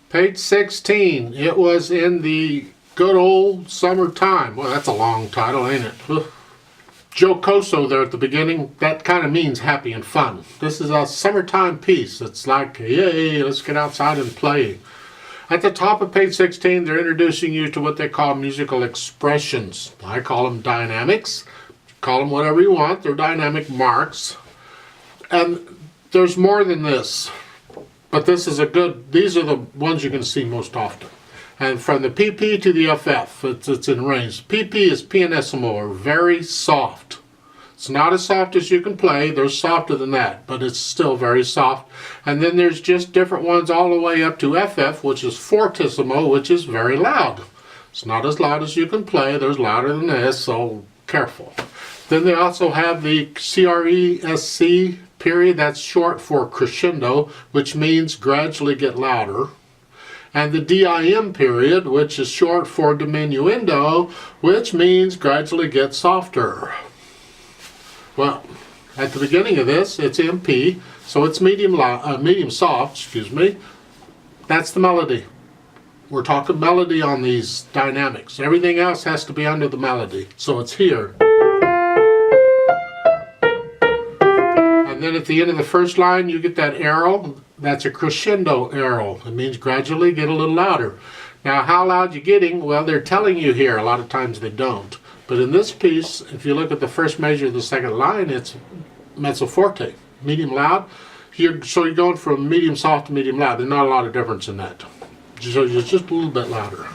Page 16. It was in the good old summertime. Well, that's a long title, ain't it? Ugh. Jocoso there at the beginning, that kind of means happy and fun. This is a summertime piece. It's like, yay, let's get outside and play. At the top of page 16, they're introducing you to what they call musical expressions. I call them dynamics. Call them whatever you want. They're dynamic marks. And there's more than this. But this is these are the ones you can see most often. And from the PP to the FF, it's in range. PP is pianissimo, or very soft. It's not as soft as you can play. There's softer than that, but it's still very soft. And then there's just different ones all the way up to FF, which is fortissimo, which is very loud. It's not as loud as you can play. There's louder than this, so careful. Then they also have the CRESC period. That's short for crescendo, which means gradually get louder. And the DIM period, which is short for diminuendo, which means gradually get softer. Well, at the beginning of this, it's MP, so it's medium soft, excuse me. That's the melody. We're talking melody on these dynamics. Everything else has to be under the melody, so it's here. And then at the end of the first line, you get that arrow. That's a crescendo arrow. It means gradually get a little louder. Now, how loud you getting? Well, they're telling you here. A lot of times they don't. But in this piece, if you look at the first measure of the second line, it's mezzo forte, medium loud. So you're going from medium soft to medium loud. There's not a lot of difference in that. So you're just a little bit louder.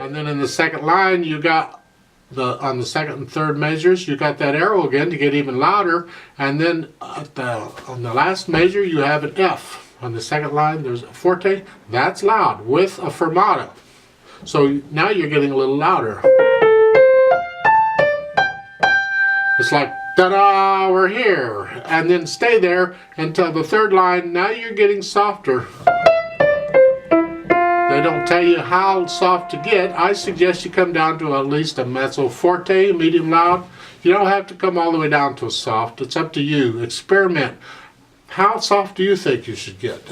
And then in the second line, you got on the second and third measures, you got that arrow again to get even louder. And then on the last measure, you have an F. On the second line, there's a forte. That's loud with a fermata. So now you're getting a little louder. It's like, ta-da, we're here. And then stay there until the third line. Now you're getting softer. They don't tell you how soft to get. I suggest you come down to at least a mezzo forte, medium loud. You don't have to come all the way down to a soft. It's up to you. Experiment. How soft do you think you should get?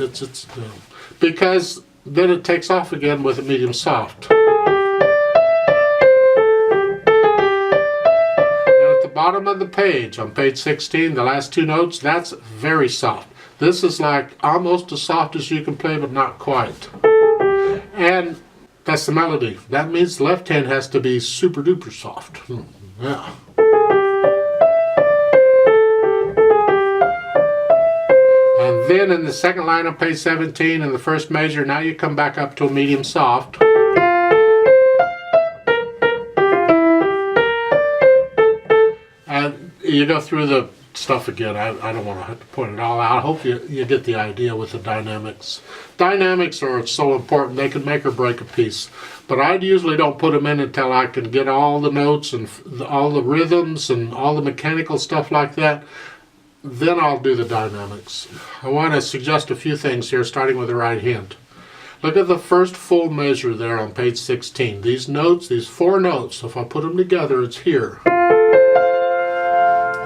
Because then it takes off again with a medium soft. Now at the bottom of the page, on page 16, the last two notes, that's very soft. This is like almost as soft as you can play, but not quite. And that's the melody. That means the left hand has to be super duper soft. Yeah. And then in the second line on page 17, in the first measure, now you come back up to a medium soft. And you go through the stuff again. I don't want to have to point it all out. I hope you get the idea with the dynamics. Dynamics are so important. They can make or break a piece. But I usually don't put them in until I can get all the notes and all the rhythms and all the mechanical stuff like that. Then I'll do the dynamics. I want to suggest a few things here, starting with the right hand. Look at the first full measure there on page 16. These notes, these four notes, if I put them together, it's here.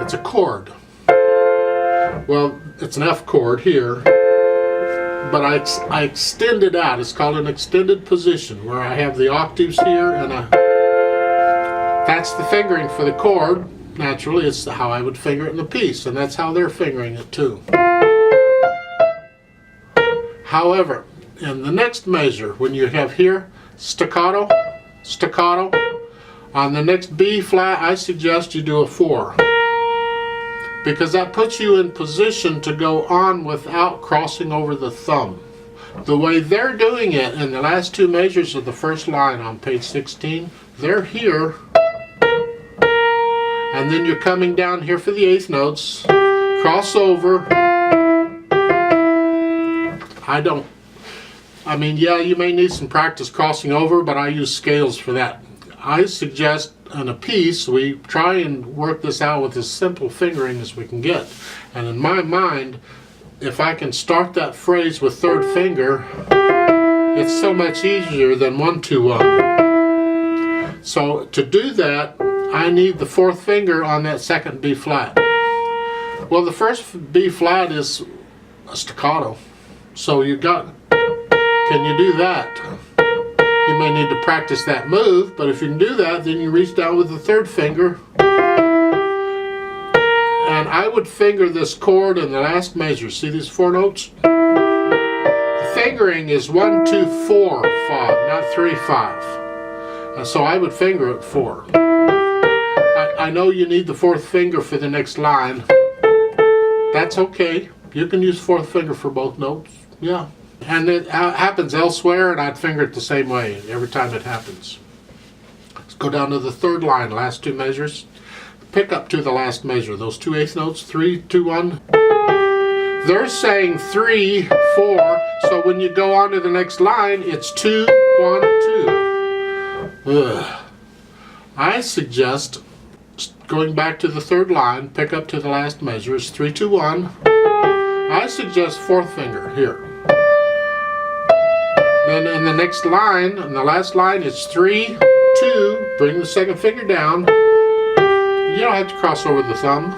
It's a chord. Well, it's an F chord here, but I extend it out. It's called an extended position, where I have the octaves here, and that's the fingering for the chord. Naturally, it's how I would finger it in the piece, and that's how they're fingering it too. However, in the next measure, when you have here staccato, staccato, on the next B flat, I suggest you do a 4. Because that puts you in position to go on without crossing over the thumb. The way they're doing it in the last two measures of the first line on page 16, they're here, and then you're coming down here for the eighth notes, cross over. I mean, yeah, you may need some practice crossing over, but I use scales for that. I suggest on a piece, we try and work this out with as simple fingering as we can get. And in my mind, if I can start that phrase with third finger, it's so much easier than 1, 2, 1. So to do that, I need the fourth finger on that second B flat. Well, the first B flat is a staccato. So you got, can you do that? You may need to practice that move, but if you can do that, then you reach down with the third finger. And I would finger this chord in the last measure. See these 4 notes? The fingering is 1, 2, 4, 5, not 3, 5. And so I would finger it 4. I know you need the 4th finger for the next line. That's okay. You can use 4th finger for both notes. Yeah. And it happens elsewhere, and I'd finger it the same way every time it happens. Let's go down to the 3rd line, last 2 measures. Pick up to the last measure, those 2 8th notes, 3, 2, 1. They're saying 3, 4, so when you go on to the next line, it's 2, 1, 2. Ugh. I suggest going back to the 3rd line, pick up to the last measure, it's 3, 2, 1. I suggest 4th finger here. Then in the next line, in the last line, it's 3, 2, bring the 2nd finger down. You don't have to cross over the thumb.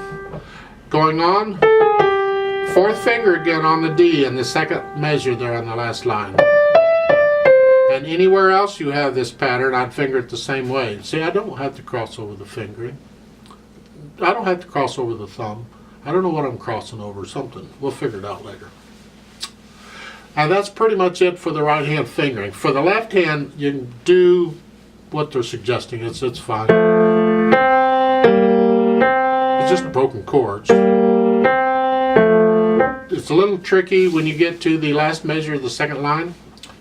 Going on, 4th finger again on the D in the 2nd measure there on the last line. And anywhere else you have this pattern, I'd finger it the same way. See, I don't have to cross over the fingering. I don't have to cross over the thumb. I don't know what I'm crossing over, something. We'll figure it out later. And that's pretty much it for the right hand fingering. For the left hand, you can do what they're suggesting. It's fine. It's just broken chords. It's a little tricky when you get to the last measure of the 2nd line.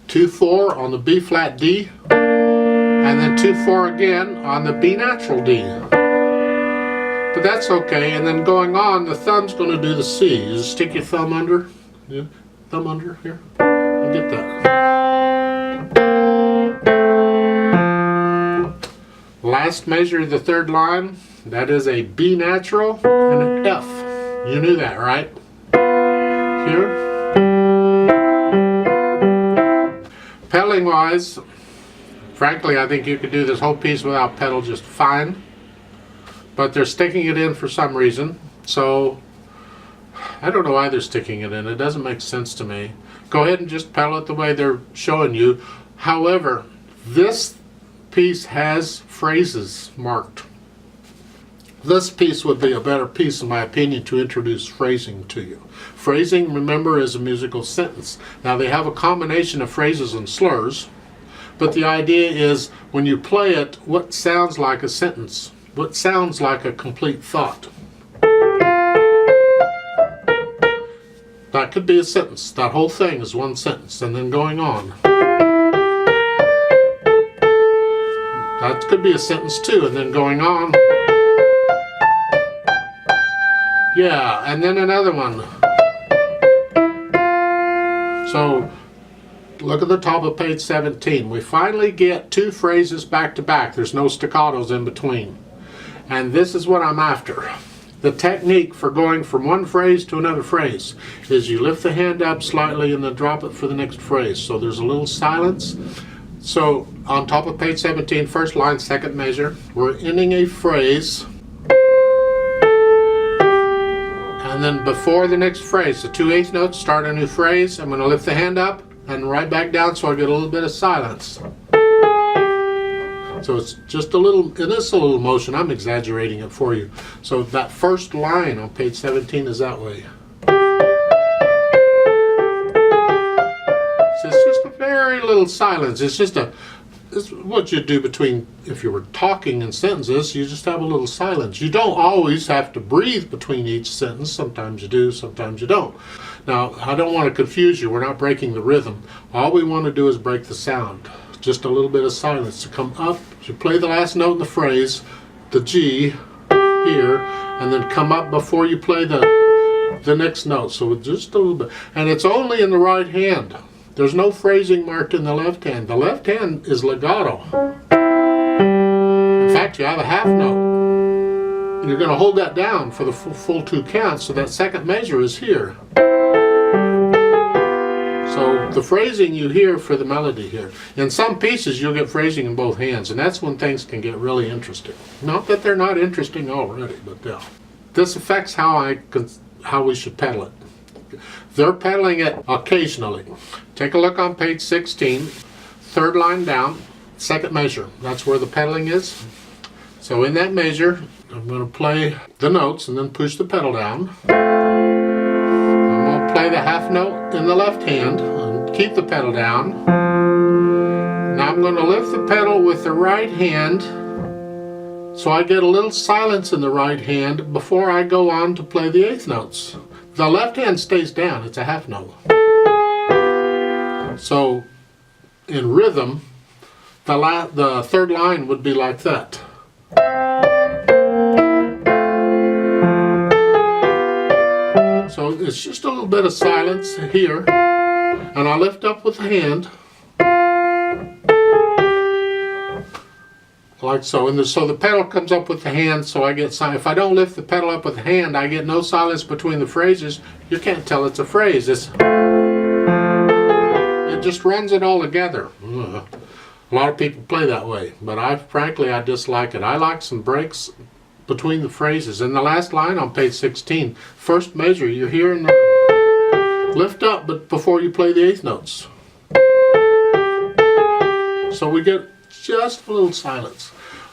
2, 4 on the B flat D, and then 2, 4 again on the B natural D. But that's okay. And then going on, the thumb's going to do the C. You just stick your thumb under. Yeah. Thumb under here. And get that. Last measure of the 3rd line, that is a B natural and an F. You knew that, right? Here. Pedaling wise, frankly, I think you could do this whole piece without pedal just fine. But they're sticking it in for some reason. So I don't know why they're sticking it in. It doesn't make sense to me. Go ahead and just pedal it the way they're showing you. However, this piece has phrases marked. This piece would be a better piece, in my opinion, to introduce phrasing to you. Phrasing, remember, is a musical sentence. Now, they have a combination of phrases and slurs, but the idea is when you play it, what sounds like a sentence? What sounds like a complete thought? That could be a sentence. That whole thing is one sentence, and then going on. That could be a sentence too, and then going on. Yeah, and then another one. So, look at the top of page 17. We finally get 2 phrases back to back. There's no staccatos in between. And this is what I'm after. The technique for going from one phrase to another phrase is you lift the hand up slightly and then drop it for the next phrase. So there's a little silence. So on top of page 17, 1st line, 2nd measure, we're ending a phrase. And then before the next phrase, the 2 8th notes, start a new phrase. I'm going to lift the hand up and right back down so I get a little bit of silence. So it's just a little, it is a little motion. I'm exaggerating it for you. So that 1st line on page 17 is that way. So it's just a very little silence. It's just it's what you do between, if you were talking in sentences, you just have a little silence. You don't always have to breathe between each sentence. Sometimes you do, sometimes you don't. Now, I don't want to confuse you. We're not breaking the rhythm. All we want to do is break the sound. Just a little bit of silence to come up. You play the last note in the phrase, the G here, and then come up before you play the next note. So just a little bit. And it's only in the right hand. There's no phrasing marked in the left hand. The left hand is legato. In fact, you have a half note. You're going to hold that down for the full 2 counts, so that 2nd measure is here. So the phrasing you hear for the melody here. In some pieces you'll get phrasing in both hands, and that's when things can get really interesting. Not that they're not interesting already, but yeah. This affects how we should pedal it. They're pedaling it occasionally. Take a look on page 16, third line down, second measure. That's where the pedaling is. So in that measure, I'm going to play the notes and then push the pedal down. I'm going to play the half note in the left hand and keep the pedal down. Now I'm going to lift the pedal with the right hand so I get a little silence in the right hand before I go on to play the eighth notes. The left hand stays down, it's a half note. So in rhythm, the third line would be like that. So it's just a little bit of silence here, and I lift up with the hand, like so. And so the pedal comes up with the hand, so I get silence. If I don't lift the pedal up with the hand, I get no silence between the phrases. You can't tell it's a phrase. It just runs it all together. A lot of people play that way, but frankly I dislike it. I like some breaks between the phrases. In the last line on page 16, first measure, you're hearing the lift up, but before you play the eighth notes. So we get just a little silence.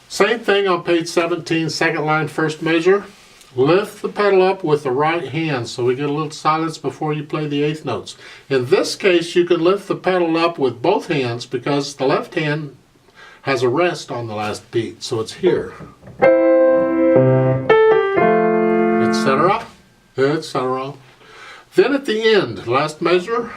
Same thing on page 17, second line, first measure. Lift the pedal up with the right hand so we get a little silence before you play the eighth notes. In this case, you can lift the pedal up with both hands because the left hand has a rest on the last beat, so it's here. Etc. Etc. Then at the end, last measure,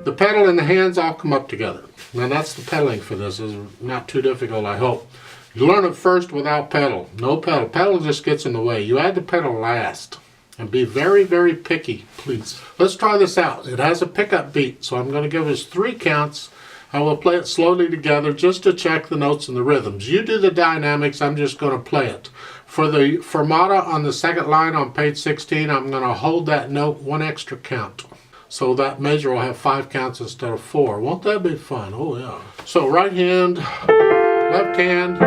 the pedal and the hands all come up together. Now that's the pedaling for this. It's not too difficult, I hope. You learn it first without pedal. No pedal. Pedal just gets in the way. You add the pedal last. And be very, very picky, please. Let's try this out. It has a pickup beat, so I'm going to give us 3 counts. I will play it slowly together just to check the notes and the rhythms. You do the dynamics, I'm just going to play it. For the fermata on the second line on page 16, I'm going to hold that note 1 extra count. So that measure will have 5 counts instead of 4. Won't that be fun? Oh yeah. So right hand, left hand,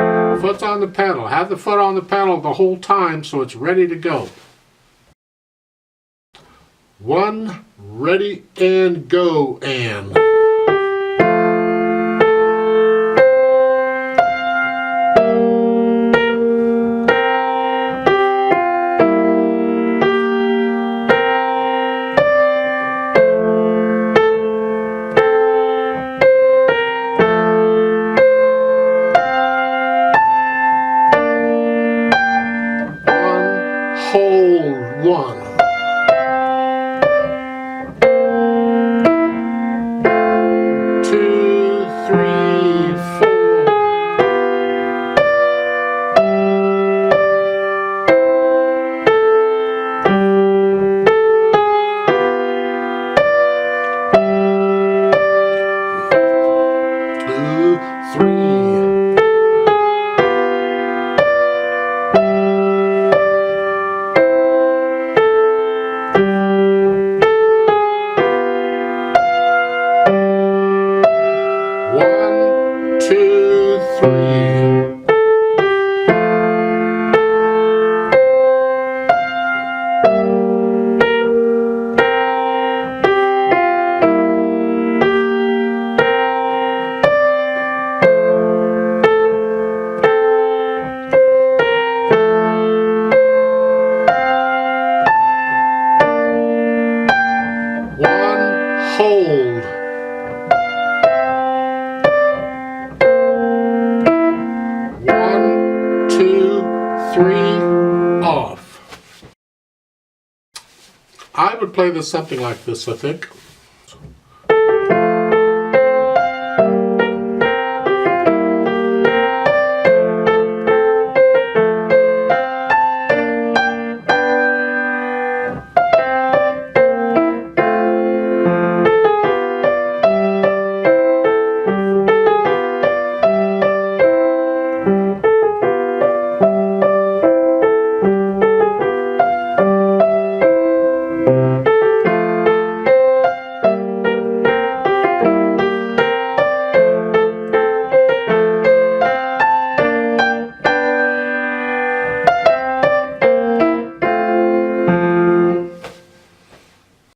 foot's on the pedal. Have the foot on the pedal the whole time so it's ready to go. 1, ready, and go, and. Hold 1. 2, 3, 4. 2, 3. 1, 2, 3. Hold. 1, 2, 3, off. I would play this something like this, I think.